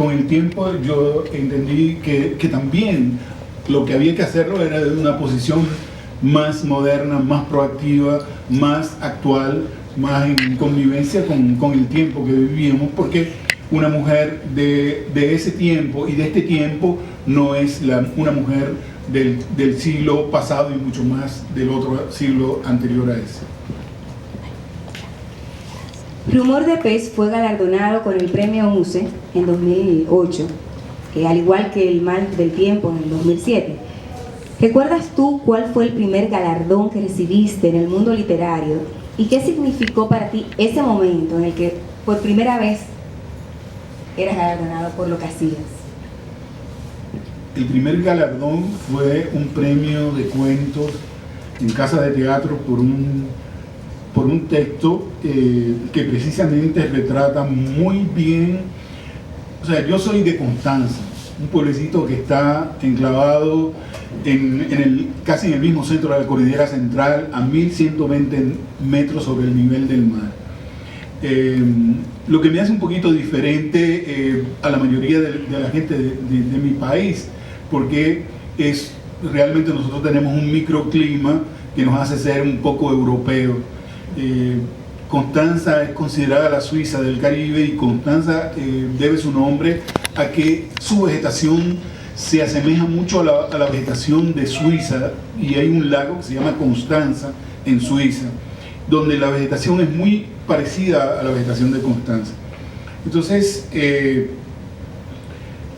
Con el tiempo yo entendí que también lo que había que hacerlo era de una posición más moderna, más proactiva, más actual, más en convivencia con el tiempo que vivíamos, porque una mujer de ese tiempo y de este tiempo no es una mujer del siglo pasado y mucho más del otro siglo anterior a ese. Rumor de Pez fue galardonado con el premio Muse en 2008, al igual que El Mal del Tiempo en el 2007. ¿Recuerdas tú cuál fue el primer galardón que recibiste en el mundo literario y qué significó para ti ese momento en el que por primera vez eras galardonado por lo que hacías? El primer galardón fue un premio de cuentos en Casa de Teatro por un texto que precisamente retrata muy bien. O sea, yo soy de Constanza, un pueblecito que está enclavado casi en el mismo centro de la cordillera central, a 1120 metros sobre el nivel del mar. Lo que me hace un poquito diferente a la mayoría de la gente de mi país, porque realmente nosotros tenemos un microclima que nos hace ser un poco europeos. Constanza es considerada la Suiza del Caribe y Constanza debe su nombre a que su vegetación se asemeja mucho a la vegetación de Suiza, y hay un lago que se llama Constanza en Suiza, donde la vegetación es muy parecida a la vegetación de Constanza. Entonces,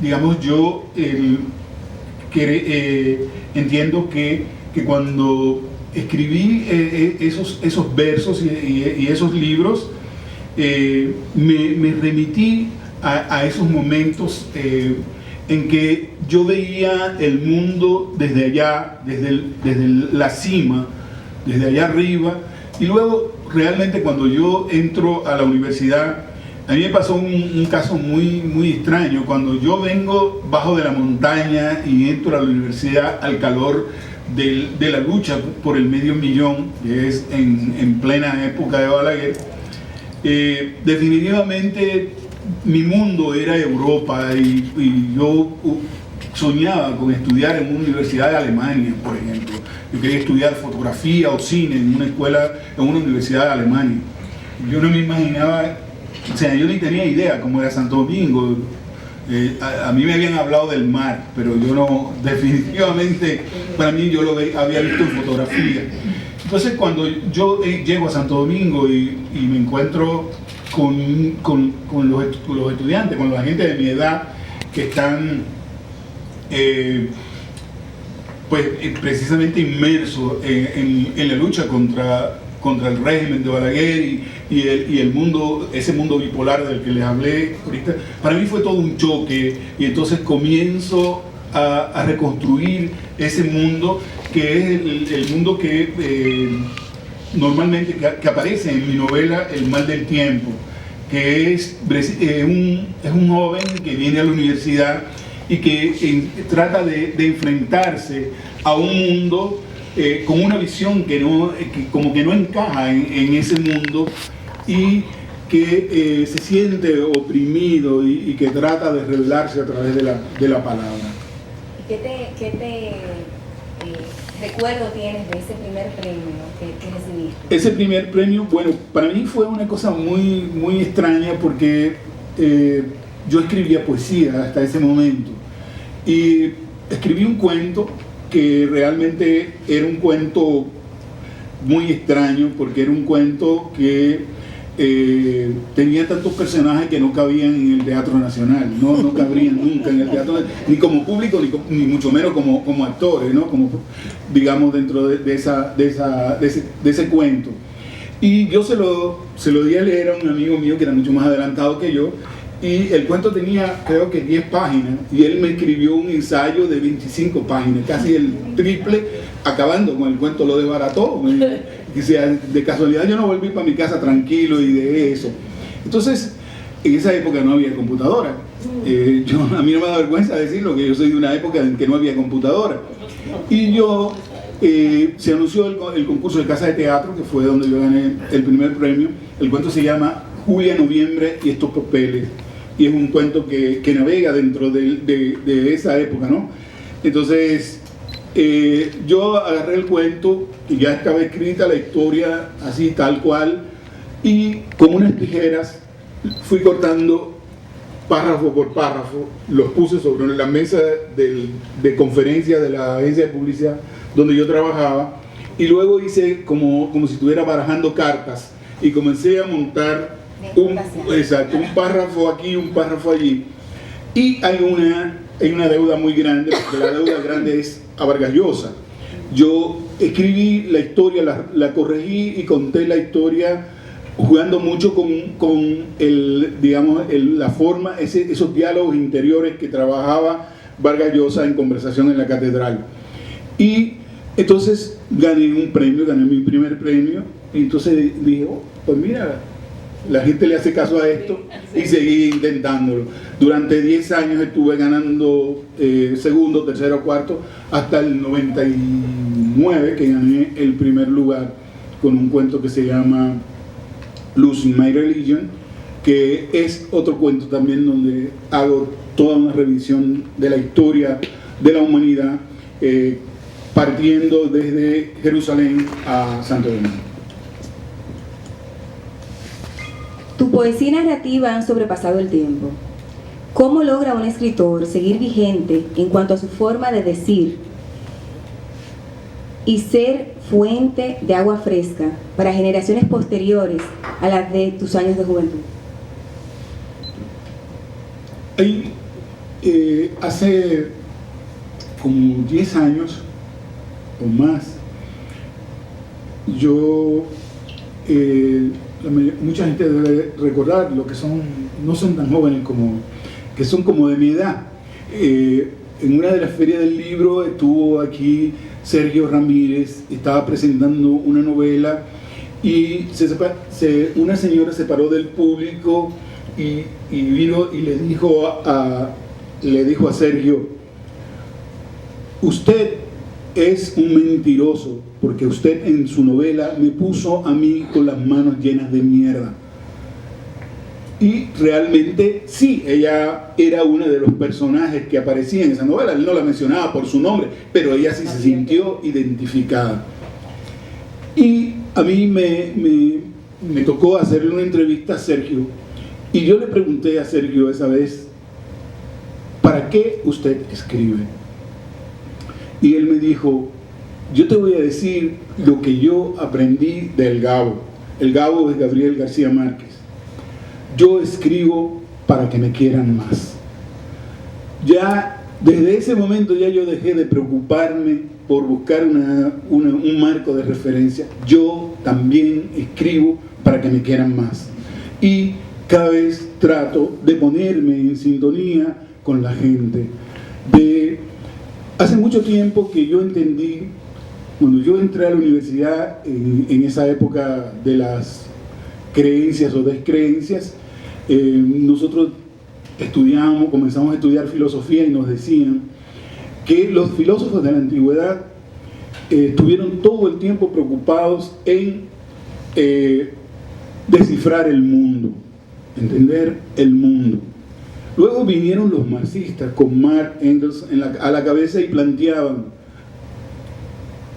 digamos, yo entiendo que cuando escribí esos versos y esos libros, me remití a esos momentos en que yo veía el mundo desde allá, desde la cima, desde allá arriba, y luego realmente cuando yo entro a la universidad, a mí me pasó un caso muy extraño. Cuando yo vengo bajo de la montaña y entro a la universidad al calor de la lucha por el medio millón, que es en plena época de Balaguer, definitivamente mi mundo era Europa, y yo soñaba con estudiar en una universidad de Alemania, por ejemplo. Yo quería estudiar fotografía o cine en una escuela, en una universidad de Alemania. Yo no me imaginaba, o sea, yo ni tenía idea cómo era Santo Domingo. A mí me habían hablado del mar, pero yo no, definitivamente, para mí yo lo había visto en fotografía. Entonces cuando yo llego a Santo Domingo y me encuentro con los estudiantes, con la gente de mi edad que están pues precisamente inmersos en la lucha contra el régimen de Balaguer y el mundo, ese mundo bipolar del que les hablé ahorita, para mí fue todo un choque, y entonces comienzo a reconstruir ese mundo, que es el mundo que normalmente que aparece en mi novela El Mal del Tiempo, que es un joven que viene a la universidad y que trata de enfrentarse a un mundo con una visión que como que no encaja en ese mundo, y que se siente oprimido y que trata de rebelarse a través de la palabra. ¿Qué recuerdo tienes de ese primer premio que recibiste? Ese primer premio, bueno, para mí fue una cosa muy extraña, porque yo escribía poesía hasta ese momento, y escribí un cuento que realmente era un cuento muy extraño, porque era un cuento que tenía tantos personajes que no cabían en el Teatro Nacional, no cabrían nunca en el teatro, ni como público, ni mucho menos como actores, ¿no? Como, digamos, dentro de ese cuento. Y yo se lo di a leer a un amigo mío que era mucho más adelantado que yo, y el cuento tenía, creo que 10 páginas, y él me escribió un ensayo de 25 páginas, casi el triple, acabando con el cuento, lo desbarató. De casualidad yo no volví para mi casa tranquilo y de eso. Entonces, en esa época no había computadora. A mí no me da vergüenza decirlo, que yo soy de una época en que no había computadora. Y yo, se anunció el concurso de Casa de Teatro, que fue donde yo gané el primer premio. El cuento se llama Julia, Noviembre y estos papeles. y es un cuento que navega dentro de esa época, ¿no? Entonces, yo agarré el cuento y ya estaba escrita la historia así tal cual, y con unas tijeras fui cortando párrafo por párrafo, los puse sobre la mesa de conferencia de la agencia de publicidad donde yo trabajaba, y luego hice como si estuviera barajando cartas y comencé a montar un párrafo aquí, un párrafo allí, y hay una deuda muy grande, porque la deuda grande es a Vargas Llosa. Yo escribí la historia, la corregí y conté la historia jugando mucho con la forma, esos diálogos interiores que trabajaba Vargas Llosa en Conversación en la Catedral. Y entonces gané mi primer premio, y entonces dije, pues mira, la gente le hace caso a esto, y seguí intentándolo. Durante 10 años estuve ganando segundo, tercero, cuarto, hasta el 99, que gané el primer lugar con un cuento que se llama Losing My Religion, que es otro cuento también donde hago toda una revisión de la historia de la humanidad, partiendo desde Jerusalén a Santo Domingo. Tu poesía y narrativa han sobrepasado el tiempo. ¿Cómo logra un escritor seguir vigente en cuanto a su forma de decir y ser fuente de agua fresca para generaciones posteriores a las de tus años de juventud? Hace como 10 años o más, mucha gente debe recordar lo que no son tan jóvenes que son como de mi edad. En una de las ferias del libro estuvo aquí Sergio Ramírez, estaba presentando una novela y una señora se paró del público y vino y le dijo a Sergio: usted es un mentiroso, porque usted en su novela me puso a mí con las manos llenas de mierda. Y realmente sí, ella era uno de los personajes que aparecía en esa novela. Él no la mencionaba por su nombre, pero ella sí se sintió identificada. Y a mí me tocó hacerle una entrevista a Sergio, y yo le pregunté a Sergio esa vez: ¿para qué usted escribe? Y él me dijo: yo te voy a decir lo que yo aprendí del Gabo. El Gabo es Gabriel García Márquez. Yo escribo para que me quieran más. Ya desde ese momento ya yo dejé de preocuparme por buscar un marco de referencia. Yo también escribo para que me quieran más. Y cada vez trato de ponerme en sintonía con la gente. Hace mucho tiempo que yo entendí, cuando yo entré a la universidad, en esa época de las creencias o descreencias, nosotros comenzamos a estudiar filosofía, y nos decían que los filósofos de la antigüedad estuvieron todo el tiempo preocupados en descifrar el mundo, entender el mundo. Luego vinieron los marxistas con Marx, Engels a la cabeza, y planteaban: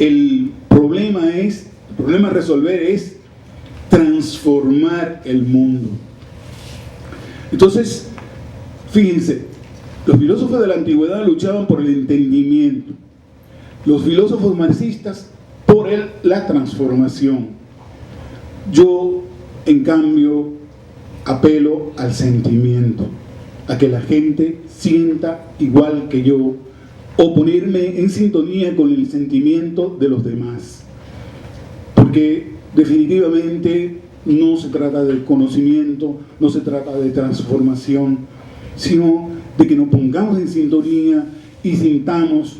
el problema a resolver es transformar el mundo. Entonces, fíjense, los filósofos de la antigüedad luchaban por el entendimiento, los filósofos marxistas por la transformación. Yo, en cambio, apelo al sentimiento, a que la gente sienta igual que yo, o ponerme en sintonía con el sentimiento de los demás, porque definitivamente no se trata de conocimiento, no se trata de transformación, sino de que nos pongamos en sintonía y sintamos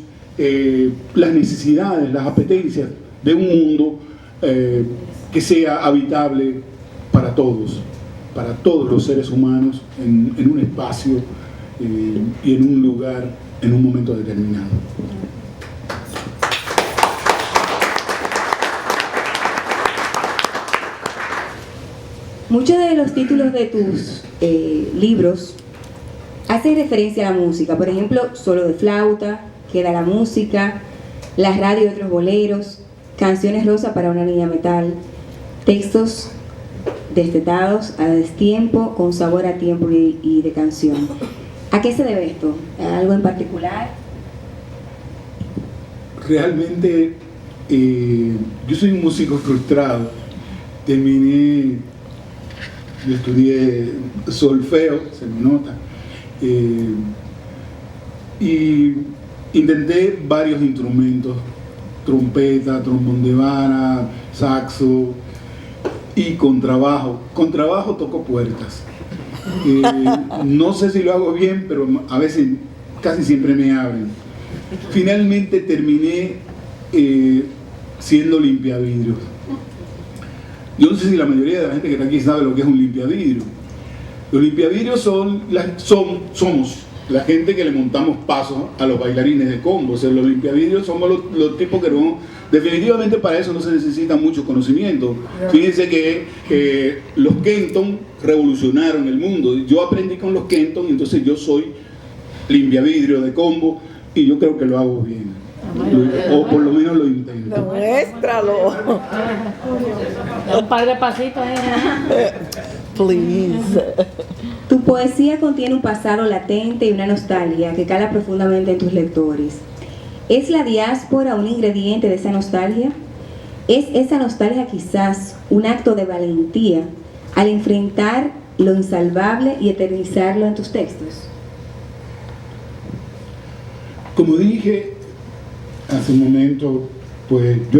las necesidades, las apetencias de un mundo que sea habitable para todos los seres humanos, en un espacio y en un lugar, en un momento determinado. Muchos de los títulos de tus libros hacen referencia a la música, por ejemplo, solo de flauta, queda la música, la radio y otros boleros, canciones rosa para una niña metal, textos destetados a destiempo, con sabor a tiempo y de canción. ¿A qué se debe esto? ¿A algo en particular? Realmente yo soy un músico frustrado. Yo estudié solfeo, se me nota, y intenté varios instrumentos, trompeta, trombón de vara, saxo, y contrabajo. Contrabajo toco puertas. No sé si lo hago bien, pero a veces casi siempre me abren. Finalmente terminé siendo limpiavidrios. Yo no sé si la mayoría de la gente que está aquí sabe lo que es un limpiavidrio. Los limpiavidrios somos la gente que le montamos pasos a los bailarines de combo. O sea, los limpiavidrios somos los tipos que no... Definitivamente para eso no se necesita mucho conocimiento. Fíjense que los Kenton revolucionaron el mundo. Yo aprendí con los Kenton y entonces yo soy limpiavidrio de combo y yo creo que lo hago bien. O por lo menos lo intento. Demuéstralo. Un par de pasitos ahí. Please. Tu poesía contiene un pasado latente y una nostalgia que cala profundamente en tus lectores. ¿Es la diáspora un ingrediente de esa nostalgia? ¿Es esa nostalgia quizás un acto de valentía al enfrentar lo insalvable y eternizarlo en tus textos? Como dije hace un momento, pues yo